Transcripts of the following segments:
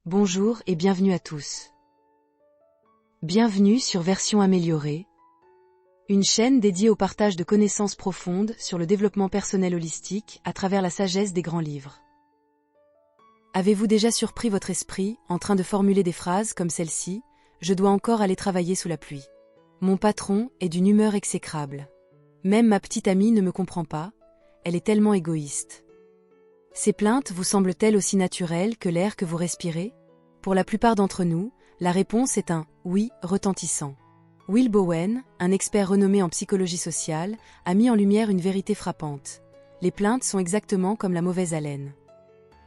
Bonjour et bienvenue à tous. Bienvenue sur Version améliorée, une chaîne dédiée au partage de connaissances profondes sur le développement personnel holistique à travers la sagesse des grands livres. Avez-vous déjà surpris votre esprit en train de formuler des phrases comme celle-ci « Je dois encore aller travailler sous la pluie. Mon patron est d'une humeur exécrable. Même ma petite amie ne me comprend pas, elle est tellement égoïste. » Ces plaintes vous semblent-elles aussi naturelles que l'air que vous respirez? Pour la plupart d'entre nous, la réponse est un « oui » retentissant. Will Bowen, un expert renommé en psychologie sociale, a mis en lumière une vérité frappante. Les plaintes sont exactement comme la mauvaise haleine.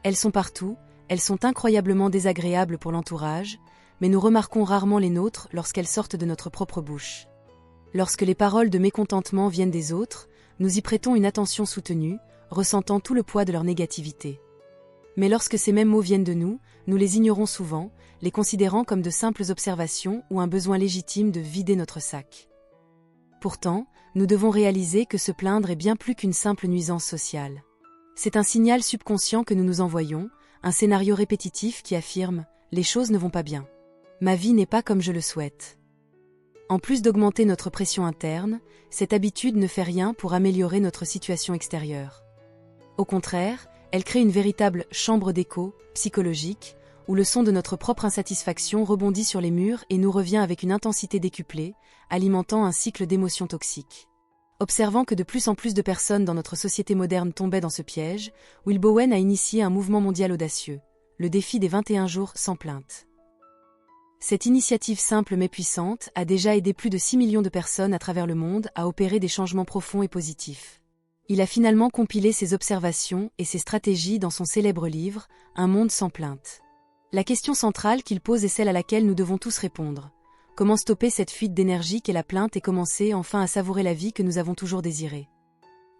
Elles sont partout, elles sont incroyablement désagréables pour l'entourage, mais nous remarquons rarement les nôtres lorsqu'elles sortent de notre propre bouche. Lorsque les paroles de mécontentement viennent des autres, nous y prêtons une attention soutenue, ressentant tout le poids de leur négativité. Mais lorsque ces mêmes mots viennent de nous les ignorons souvent, les considérant comme de simples observations ou un besoin légitime de vider notre sac. Pourtant, nous devons réaliser que se plaindre est bien plus qu'une simple nuisance sociale. C'est un signal subconscient que nous nous envoyons, un scénario répétitif qui affirme « les choses ne vont pas bien. Ma vie n'est pas comme je le souhaite ». En plus d'augmenter notre pression interne, cette habitude ne fait rien pour améliorer notre situation extérieure. Au contraire, elle crée une véritable chambre d'écho psychologique, où le son de notre propre insatisfaction rebondit sur les murs et nous revient avec une intensité décuplée, alimentant un cycle d'émotions toxiques. Observant que de plus en plus de personnes dans notre société moderne tombaient dans ce piège, Will Bowen a initié un mouvement mondial audacieux, le défi des 21 jours sans plainte. Cette initiative simple mais puissante a déjà aidé plus de 6 millions de personnes à travers le monde à opérer des changements profonds et positifs. Il a finalement compilé ses observations et ses stratégies dans son célèbre livre « Un monde sans plainte ». La question centrale qu'il pose est celle à laquelle nous devons tous répondre. Comment stopper cette fuite d'énergie qu'est la plainte et commencer enfin à savourer la vie que nous avons toujours désirée?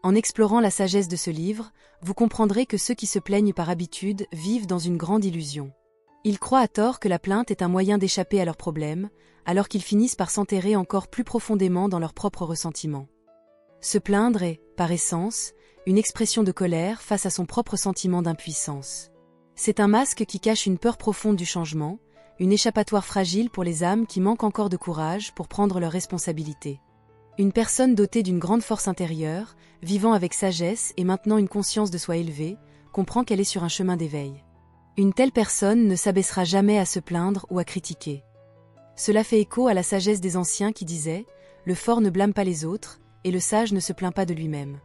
En explorant la sagesse de ce livre, vous comprendrez que ceux qui se plaignent par habitude vivent dans une grande illusion. Ils croient à tort que la plainte est un moyen d'échapper à leurs problèmes, alors qu'ils finissent par s'enterrer encore plus profondément dans leurs propres ressentiments. Se plaindre est, par essence, une expression de colère face à son propre sentiment d'impuissance. C'est un masque qui cache une peur profonde du changement, une échappatoire fragile pour les âmes qui manquent encore de courage pour prendre leurs responsabilités. Une personne dotée d'une grande force intérieure, vivant avec sagesse et maintenant une conscience de soi élevée, comprend qu'elle est sur un chemin d'éveil. Une telle personne ne s'abaissera jamais à se plaindre ou à critiquer. Cela fait écho à la sagesse des anciens qui disaient « Le fort ne blâme pas les autres, et le sage ne se plaint pas de lui-même ».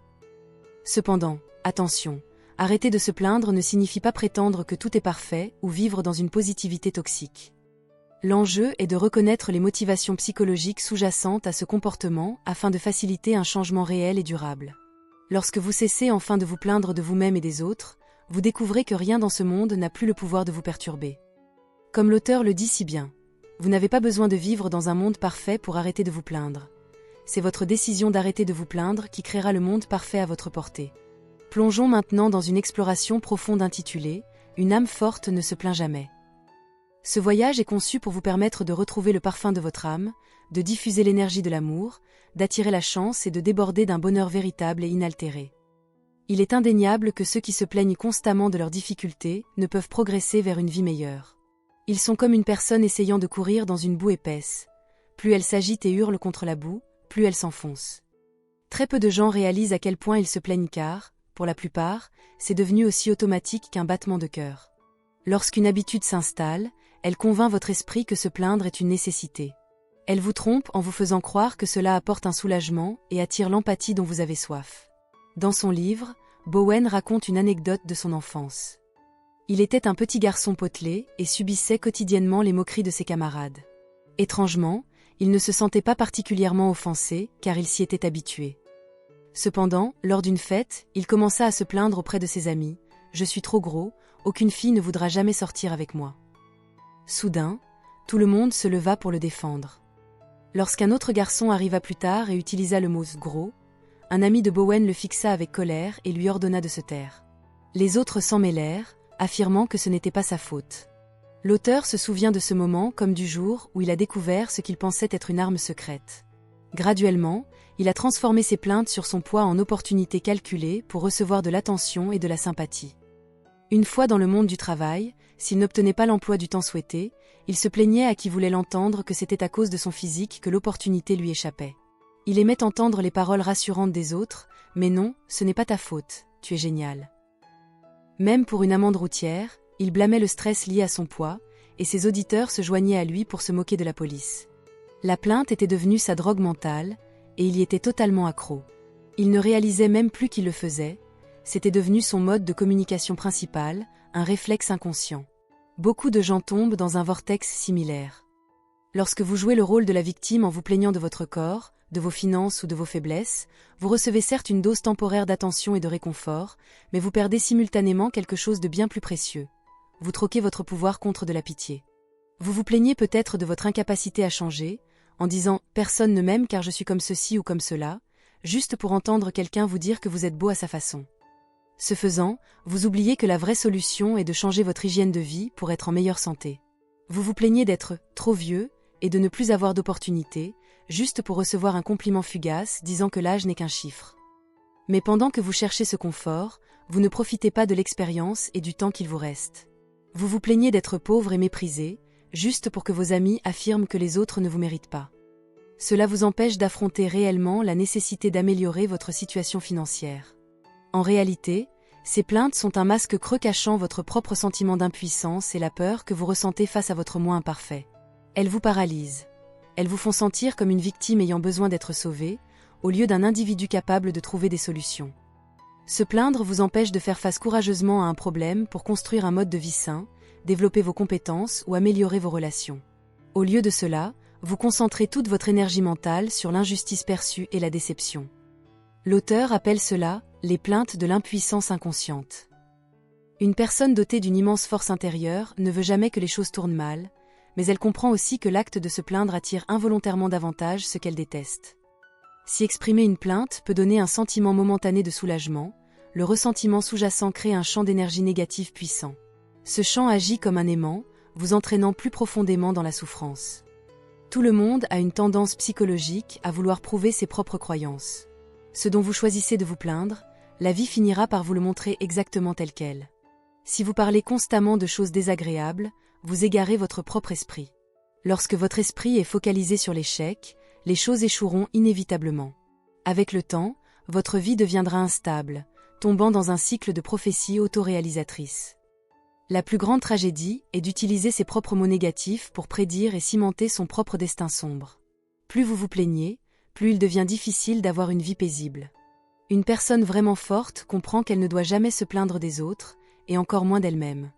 Cependant, attention, arrêter de se plaindre ne signifie pas prétendre que tout est parfait ou vivre dans une positivité toxique. L'enjeu est de reconnaître les motivations psychologiques sous-jacentes à ce comportement afin de faciliter un changement réel et durable. Lorsque vous cessez enfin de vous plaindre de vous-même et des autres, vous découvrez que rien dans ce monde n'a plus le pouvoir de vous perturber. Comme l'auteur le dit si bien, vous n'avez pas besoin de vivre dans un monde parfait pour arrêter de vous plaindre. C'est votre décision d'arrêter de vous plaindre qui créera le monde parfait à votre portée. Plongeons maintenant dans une exploration profonde intitulée « Une âme forte ne se plaint jamais ». Ce voyage est conçu pour vous permettre de retrouver le parfum de votre âme, de diffuser l'énergie de l'amour, d'attirer la chance et de déborder d'un bonheur véritable et inaltéré. Il est indéniable que ceux qui se plaignent constamment de leurs difficultés ne peuvent progresser vers une vie meilleure. Ils sont comme une personne essayant de courir dans une boue épaisse. Plus elle s'agite et hurle contre la boue, plus elle s'enfonce. Très peu de gens réalisent à quel point ils se plaignent car, pour la plupart, c'est devenu aussi automatique qu'un battement de cœur. Lorsqu'une habitude s'installe, elle convainc votre esprit que se plaindre est une nécessité. Elle vous trompe en vous faisant croire que cela apporte un soulagement et attire l'empathie dont vous avez soif. Dans son livre, Bowen raconte une anecdote de son enfance. Il était un petit garçon potelé et subissait quotidiennement les moqueries de ses camarades. Étrangement, il ne se sentait pas particulièrement offensé, car il s'y était habitué. Cependant, lors d'une fête, il commença à se plaindre auprès de ses amis « Je suis trop gros, aucune fille ne voudra jamais sortir avec moi ». Soudain, tout le monde se leva pour le défendre. Lorsqu'un autre garçon arriva plus tard et utilisa le mot « gros », un ami de Bowen le fixa avec colère et lui ordonna de se taire. Les autres s'en mêlèrent, affirmant que ce n'était pas sa faute. L'auteur se souvient de ce moment comme du jour où il a découvert ce qu'il pensait être une arme secrète. Graduellement, il a transformé ses plaintes sur son poids en opportunités calculées pour recevoir de l'attention et de la sympathie. Une fois dans le monde du travail, s'il n'obtenait pas l'emploi du temps souhaité, il se plaignait à qui voulait l'entendre que c'était à cause de son physique que l'opportunité lui échappait. Il aimait entendre les paroles rassurantes des autres, mais non, ce n'est pas ta faute, tu es génial. Même pour une amende routière, il blâmait le stress lié à son poids, et ses auditeurs se joignaient à lui pour se moquer de la police. La plainte était devenue sa drogue mentale, et il y était totalement accro. Il ne réalisait même plus qu'il le faisait, c'était devenu son mode de communication principal, un réflexe inconscient. Beaucoup de gens tombent dans un vortex similaire. Lorsque vous jouez le rôle de la victime en vous plaignant de votre corps, de vos finances ou de vos faiblesses, vous recevez certes une dose temporaire d'attention et de réconfort, mais vous perdez simultanément quelque chose de bien plus précieux. Vous troquez votre pouvoir contre de la pitié. Vous vous plaignez peut-être de votre incapacité à changer, en disant « personne ne m'aime car je suis comme ceci ou comme cela », juste pour entendre quelqu'un vous dire que vous êtes beau à sa façon. Ce faisant, vous oubliez que la vraie solution est de changer votre hygiène de vie pour être en meilleure santé. Vous vous plaignez d'être trop vieux et de ne plus avoir d'opportunités, juste pour recevoir un compliment fugace disant que l'âge n'est qu'un chiffre. Mais pendant que vous cherchez ce confort, vous ne profitez pas de l'expérience et du temps qu'il vous reste. Vous vous plaignez d'être pauvre et méprisé, juste pour que vos amis affirment que les autres ne vous méritent pas. Cela vous empêche d'affronter réellement la nécessité d'améliorer votre situation financière. En réalité, ces plaintes sont un masque creux cachant votre propre sentiment d'impuissance et la peur que vous ressentez face à votre moi imparfait. Elles vous paralysent. Elles vous font sentir comme une victime ayant besoin d'être sauvée, au lieu d'un individu capable de trouver des solutions. Se plaindre vous empêche de faire face courageusement à un problème pour construire un mode de vie sain, développer vos compétences ou améliorer vos relations. Au lieu de cela, vous concentrez toute votre énergie mentale sur l'injustice perçue et la déception. L'auteur appelle cela « les plaintes de l'impuissance inconsciente ». Une personne dotée d'une immense force intérieure ne veut jamais que les choses tournent mal, mais elle comprend aussi que l'acte de se plaindre attire involontairement davantage ce qu'elle déteste. Si exprimer une plainte peut donner un sentiment momentané de soulagement, le ressentiment sous-jacent crée un champ d'énergie négative puissant. Ce champ agit comme un aimant, vous entraînant plus profondément dans la souffrance. Tout le monde a une tendance psychologique à vouloir prouver ses propres croyances. Ce dont vous choisissez de vous plaindre, la vie finira par vous le montrer exactement tel quel. Si vous parlez constamment de choses désagréables, vous égarez votre propre esprit. Lorsque votre esprit est focalisé sur l'échec, les choses échoueront inévitablement. Avec le temps, votre vie deviendra instable, tombant dans un cycle de prophéties autoréalisatrices. La plus grande tragédie est d'utiliser ses propres mots négatifs pour prédire et cimenter son propre destin sombre. Plus vous vous plaignez, plus il devient difficile d'avoir une vie paisible. Une personne vraiment forte comprend qu'elle ne doit jamais se plaindre des autres, et encore moins d'elle-même.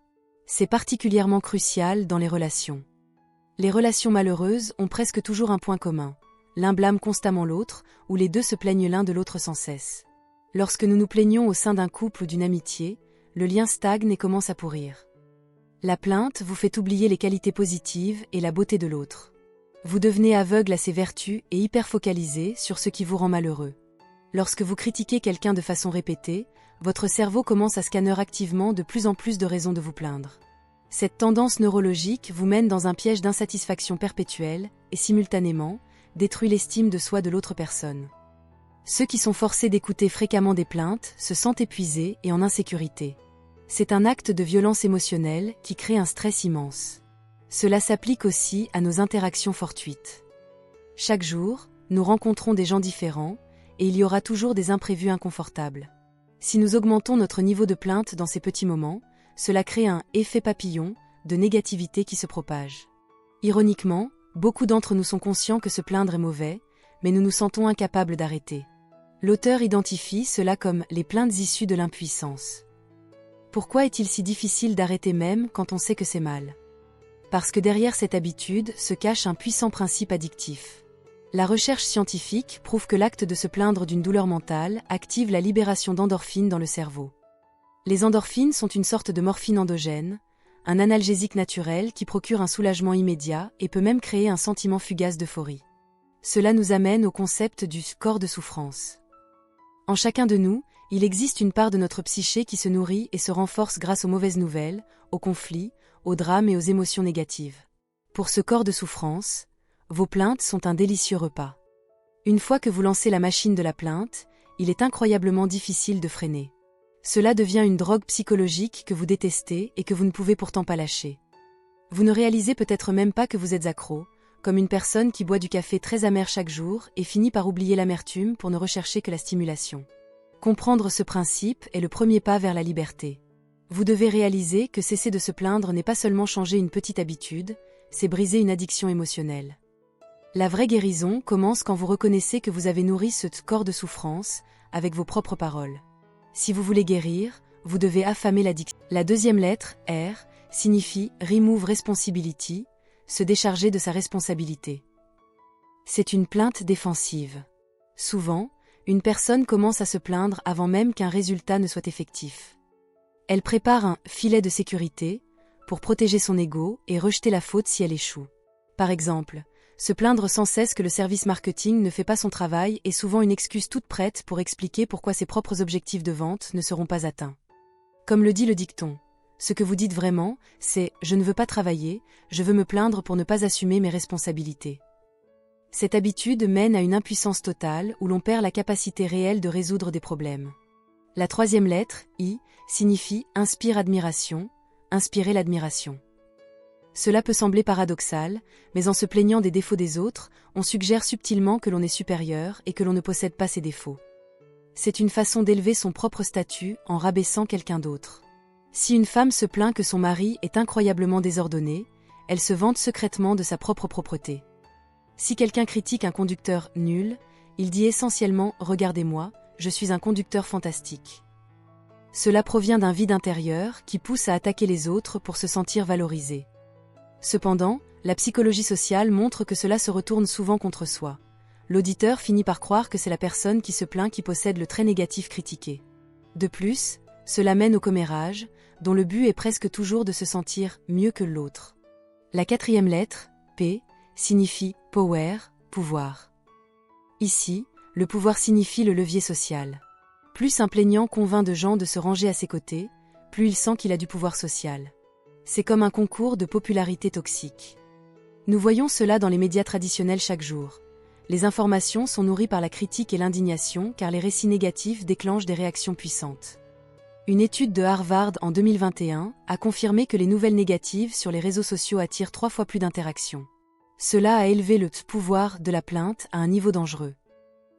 C'est particulièrement crucial dans les relations. Les relations malheureuses ont presque toujours un point commun. L'un blâme constamment l'autre, ou les deux se plaignent l'un de l'autre sans cesse. Lorsque nous nous plaignons au sein d'un couple ou d'une amitié, le lien stagne et commence à pourrir. La plainte vous fait oublier les qualités positives et la beauté de l'autre. Vous devenez aveugle à ses vertus et hyper focalisé sur ce qui vous rend malheureux. Lorsque vous critiquez quelqu'un de façon répétée, votre cerveau commence à scanner activement de plus en plus de raisons de vous plaindre. Cette tendance neurologique vous mène dans un piège d'insatisfaction perpétuelle et simultanément, détruit l'estime de soi de l'autre personne. Ceux qui sont forcés d'écouter fréquemment des plaintes se sentent épuisés et en insécurité. C'est un acte de violence émotionnelle qui crée un stress immense. Cela s'applique aussi à nos interactions fortuites. Chaque jour, nous rencontrons des gens différents, et il y aura toujours des imprévus inconfortables. Si nous augmentons notre niveau de plainte dans ces petits moments, cela crée un « effet papillon » de négativité qui se propage. Ironiquement, beaucoup d'entre nous sont conscients que se plaindre est mauvais, mais nous nous sentons incapables d'arrêter. L'auteur identifie cela comme les plaintes issues de l'impuissance. Pourquoi est-il si difficile d'arrêter même quand on sait que c'est mal? Parce que derrière cette habitude se cache un puissant principe addictif. La recherche scientifique prouve que l'acte de se plaindre d'une douleur mentale active la libération d'endorphines dans le cerveau. Les endorphines sont une sorte de morphine endogène, un analgésique naturel qui procure un soulagement immédiat et peut même créer un sentiment fugace d'euphorie. Cela nous amène au concept du corps de souffrance. En chacun de nous, il existe une part de notre psyché qui se nourrit et se renforce grâce aux mauvaises nouvelles, aux conflits, aux drames et aux émotions négatives. Pour ce corps de souffrance, vos plaintes sont un délicieux repas. Une fois que vous lancez la machine de la plainte, il est incroyablement difficile de freiner. Cela devient une drogue psychologique que vous détestez et que vous ne pouvez pourtant pas lâcher. Vous ne réalisez peut-être même pas que vous êtes accro, comme une personne qui boit du café très amer chaque jour et finit par oublier l'amertume pour ne rechercher que la stimulation. Comprendre ce principe est le premier pas vers la liberté. Vous devez réaliser que cesser de se plaindre n'est pas seulement changer une petite habitude, c'est briser une addiction émotionnelle. La vraie guérison commence quand vous reconnaissez que vous avez nourri ce corps de souffrance avec vos propres paroles. Si vous voulez guérir, vous devez affamer l'addiction. La deuxième lettre, R, signifie « remove responsibility », se décharger de sa responsabilité. C'est une plainte défensive. Souvent, une personne commence à se plaindre avant même qu'un résultat ne soit effectif. Elle prépare un « filet de sécurité » pour protéger son ego et rejeter la faute si elle échoue. Par exemple, se plaindre sans cesse que le service marketing ne fait pas son travail est souvent une excuse toute prête pour expliquer pourquoi ses propres objectifs de vente ne seront pas atteints. Comme le dit le dicton, ce que vous dites vraiment, c'est « je ne veux pas travailler, je veux me plaindre pour ne pas assumer mes responsabilités ». Cette habitude mène à une impuissance totale où l'on perd la capacité réelle de résoudre des problèmes. La troisième lettre, I, signifie « inspire admiration », inspirer l'admiration. Cela peut sembler paradoxal, mais en se plaignant des défauts des autres, on suggère subtilement que l'on est supérieur et que l'on ne possède pas ses défauts. C'est une façon d'élever son propre statut en rabaissant quelqu'un d'autre. Si une femme se plaint que son mari est incroyablement désordonné, elle se vante secrètement de sa propre propreté. Si quelqu'un critique un conducteur nul, il dit essentiellement « Regardez-moi, je suis un conducteur fantastique ». Cela provient d'un vide intérieur qui pousse à attaquer les autres pour se sentir valorisé. Cependant, la psychologie sociale montre que cela se retourne souvent contre soi. L'auditeur finit par croire que c'est la personne qui se plaint qui possède le trait négatif critiqué. De plus, cela mène au commérage, dont le but est presque toujours de se sentir mieux que l'autre. La quatrième lettre, P, signifie power, pouvoir. Ici, le pouvoir signifie le levier social. Plus un plaignant convainc de gens de se ranger à ses côtés, plus il sent qu'il a du pouvoir social. C'est comme un concours de popularité toxique. Nous voyons cela dans les médias traditionnels chaque jour. Les informations sont nourries par la critique et l'indignation car les récits négatifs déclenchent des réactions puissantes. Une étude de Harvard en 2021 a confirmé que les nouvelles négatives sur les réseaux sociaux attirent 3 fois plus d'interactions. Cela a élevé le pouvoir de la plainte à un niveau dangereux.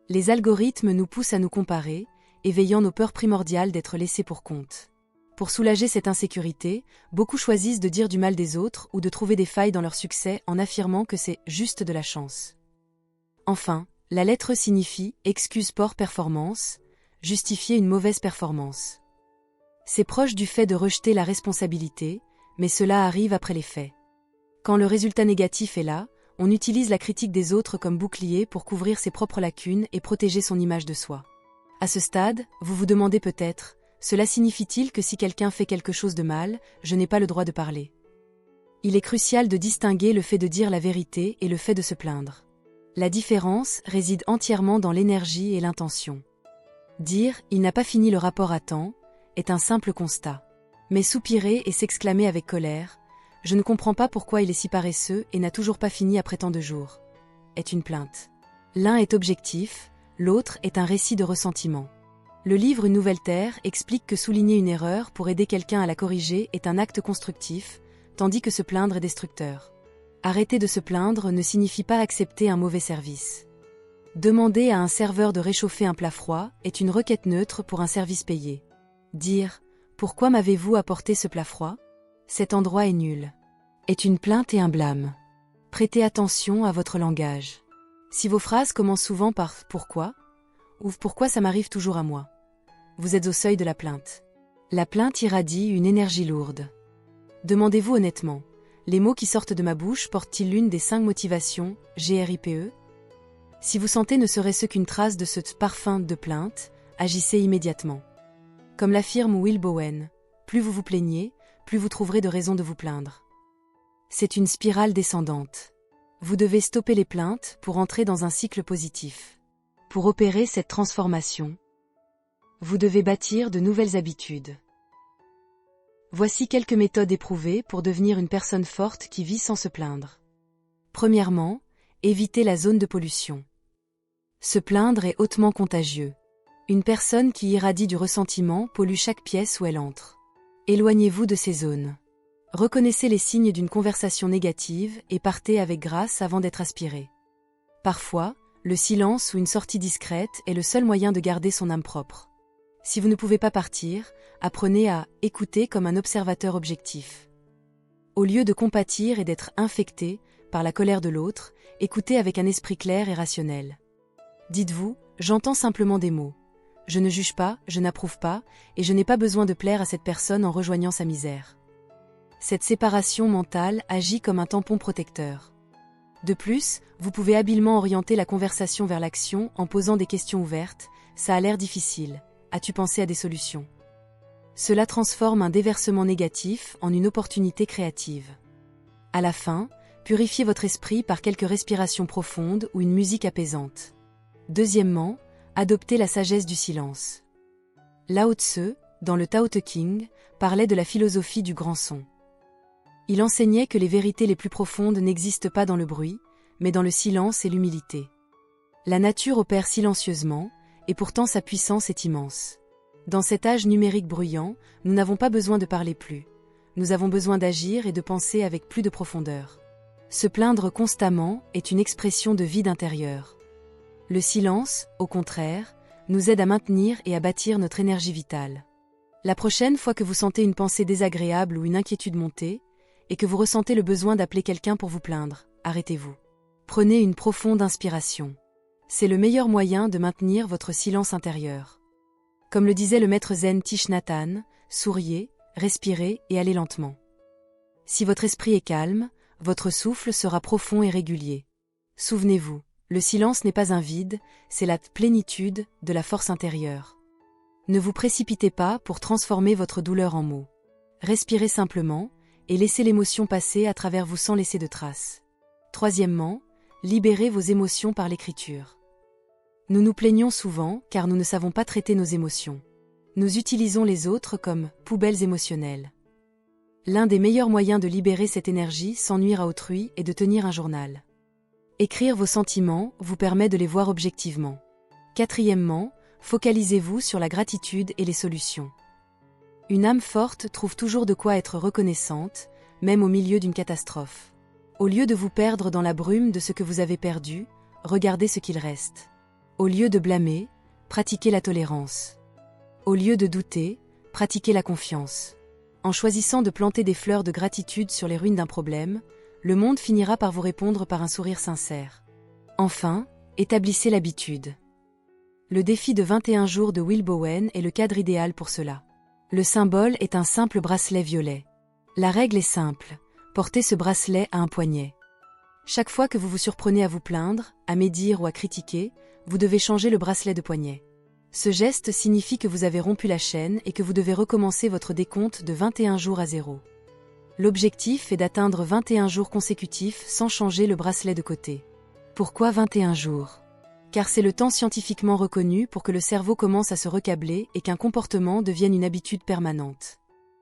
Les algorithmes nous poussent à nous comparer, éveillant nos peurs primordiales d'être laissés pour compte. Pour soulager cette insécurité, beaucoup choisissent de dire du mal des autres ou de trouver des failles dans leur succès en affirmant que c'est juste de la chance. Enfin, la lettre signifie « excuse pour performance », justifier une mauvaise performance. C'est proche du fait de rejeter la responsabilité, mais cela arrive après les faits. Quand le résultat négatif est là, on utilise la critique des autres comme bouclier pour couvrir ses propres lacunes et protéger son image de soi. À ce stade, vous vous demandez peut-être, cela signifie-t-il que si quelqu'un fait quelque chose de mal, je n'ai pas le droit de parler? Il est crucial de distinguer le fait de dire la vérité et le fait de se plaindre. La différence réside entièrement dans l'énergie et l'intention. Dire « il n'a pas fini le rapport à temps » est un simple constat. Mais soupirer et s'exclamer avec colère « je ne comprends pas pourquoi il est si paresseux et n'a toujours pas fini après tant de jours » est une plainte. L'un est objectif, l'autre est un récit de ressentiment. Le livre Une nouvelle terre explique que souligner une erreur pour aider quelqu'un à la corriger est un acte constructif, tandis que se plaindre est destructeur. Arrêter de se plaindre ne signifie pas accepter un mauvais service. Demander à un serveur de réchauffer un plat froid est une requête neutre pour un service payé. Dire « Pourquoi m'avez-vous apporté ce plat froid ? Cet endroit est nul » est une plainte et un blâme. Prêtez attention à votre langage. Si vos phrases commencent souvent par « Pourquoi ?» ou « Pourquoi ça m'arrive toujours à moi ?» vous êtes au seuil de la plainte. La plainte irradie une énergie lourde. Demandez-vous honnêtement, les mots qui sortent de ma bouche portent-ils l'une des 5 motivations, GRIPE? Si vous sentez ne serait-ce qu'une trace de ce parfum de plainte, agissez immédiatement. Comme l'affirme Will Bowen, plus vous vous plaignez, plus vous trouverez de raisons de vous plaindre. C'est une spirale descendante. Vous devez stopper les plaintes pour entrer dans un cycle positif. Pour opérer cette transformation, vous devez bâtir de nouvelles habitudes. Voici quelques méthodes éprouvées pour devenir une personne forte qui vit sans se plaindre. Premièrement, évitez la zone de pollution. Se plaindre est hautement contagieux. Une personne qui irradie du ressentiment pollue chaque pièce où elle entre. Éloignez-vous de ces zones. Reconnaissez les signes d'une conversation négative et partez avec grâce avant d'être aspiré. Parfois, le silence ou une sortie discrète est le seul moyen de garder son âme propre. Si vous ne pouvez pas partir, apprenez à écouter comme un observateur objectif. Au lieu de compatir et d'être infecté par la colère de l'autre, écoutez avec un esprit clair et rationnel. Dites-vous, j'entends simplement des mots. Je ne juge pas, je n'approuve pas, et je n'ai pas besoin de plaire à cette personne en rejoignant sa misère. Cette séparation mentale agit comme un tampon protecteur. De plus, vous pouvez habilement orienter la conversation vers l'action en posant des questions ouvertes. Ça a l'air difficile. As-tu pensé à des solutions? Cela transforme un déversement négatif en une opportunité créative. À la fin, purifiez votre esprit par quelques respirations profondes ou une musique apaisante. Deuxièmement, adoptez la sagesse du silence. Lao Tse, dans le Tao Te Ching, parlait de la philosophie du grand son. Il enseignait que les vérités les plus profondes n'existent pas dans le bruit, mais dans le silence et l'humilité. La nature opère silencieusement, et pourtant sa puissance est immense. Dans cet âge numérique bruyant, nous n'avons pas besoin de parler plus. Nous avons besoin d'agir et de penser avec plus de profondeur. Se plaindre constamment est une expression de vide intérieur. Le silence, au contraire, nous aide à maintenir et à bâtir notre énergie vitale. La prochaine fois que vous sentez une pensée désagréable ou une inquiétude monter, et que vous ressentez le besoin d'appeler quelqu'un pour vous plaindre, arrêtez-vous. Prenez une profonde inspiration. C'est le meilleur moyen de maintenir votre silence intérieur. Comme le disait le maître zen Thich Nhat Hanh, souriez, respirez et allez lentement. Si votre esprit est calme, votre souffle sera profond et régulier. Souvenez-vous, le silence n'est pas un vide, c'est la plénitude de la force intérieure. Ne vous précipitez pas pour transformer votre douleur en mots. Respirez simplement, et laissez l'émotion passer à travers vous sans laisser de traces. Troisièmement, libérez vos émotions par l'écriture. Nous nous plaignons souvent car nous ne savons pas traiter nos émotions. Nous utilisons les autres comme poubelles émotionnelles. L'un des meilleurs moyens de libérer cette énergie sans nuire à autrui est de tenir un journal. Écrire vos sentiments vous permet de les voir objectivement. Quatrièmement, focalisez-vous sur la gratitude et les solutions. Une âme forte trouve toujours de quoi être reconnaissante, même au milieu d'une catastrophe. Au lieu de vous perdre dans la brume de ce que vous avez perdu, regardez ce qu'il reste. Au lieu de blâmer, pratiquez la tolérance. Au lieu de douter, pratiquez la confiance. En choisissant de planter des fleurs de gratitude sur les ruines d'un problème, le monde finira par vous répondre par un sourire sincère. Enfin, établissez l'habitude. Le défi de 21 jours de Will Bowen est le cadre idéal pour cela. Le symbole est un simple bracelet violet. La règle est simple, portez ce bracelet à un poignet. Chaque fois que vous vous surprenez à vous plaindre, à médire ou à critiquer, vous devez changer le bracelet de poignet. Ce geste signifie que vous avez rompu la chaîne et que vous devez recommencer votre décompte de 21 jours à 0. L'objectif est d'atteindre 21 jours consécutifs sans changer le bracelet de côté. Pourquoi 21 jours ? Car c'est le temps scientifiquement reconnu pour que le cerveau commence à se recabler et qu'un comportement devienne une habitude permanente.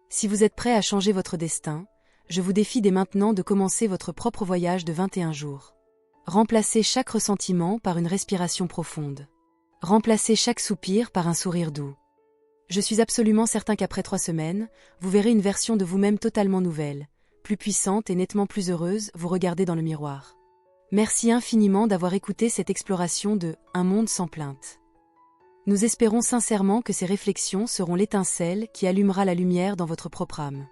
Si vous êtes prêt à changer votre destin, je vous défie dès maintenant de commencer votre propre voyage de 21 jours. Remplacez chaque ressentiment par une respiration profonde. Remplacez chaque soupir par un sourire doux. Je suis absolument certain qu'après 3 semaines, vous verrez une version de vous-même totalement nouvelle, plus puissante et nettement plus heureuse, vous regardez dans le miroir. Merci infiniment d'avoir écouté cette exploration de « Un monde sans plainte ». Nous espérons sincèrement que ces réflexions seront l'étincelle qui allumera la lumière dans votre propre âme.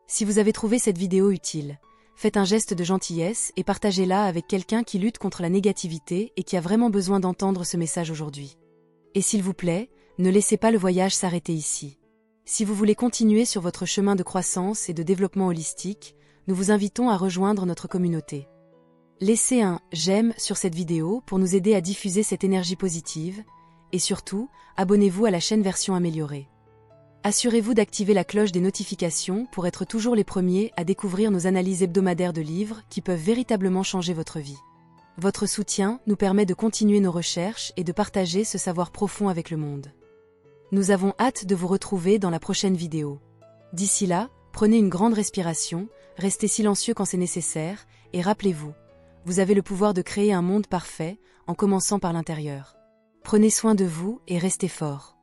Si vous avez trouvé cette vidéo utile, faites un geste de gentillesse et partagez-la avec quelqu'un qui lutte contre la négativité et qui a vraiment besoin d'entendre ce message aujourd'hui. Et s'il vous plaît, ne laissez pas le voyage s'arrêter ici. Si vous voulez continuer sur votre chemin de croissance et de développement holistique, nous vous invitons à rejoindre notre communauté. Laissez un « j'aime » sur cette vidéo pour nous aider à diffuser cette énergie positive, et surtout, abonnez-vous à la chaîne version améliorée. Assurez-vous d'activer la cloche des notifications pour être toujours les premiers à découvrir nos analyses hebdomadaires de livres qui peuvent véritablement changer votre vie. Votre soutien nous permet de continuer nos recherches et de partager ce savoir profond avec le monde. Nous avons hâte de vous retrouver dans la prochaine vidéo. D'ici là, prenez une grande respiration, restez silencieux quand c'est nécessaire, et rappelez-vous, vous avez le pouvoir de créer un monde parfait, en commençant par l'intérieur. Prenez soin de vous et restez forts.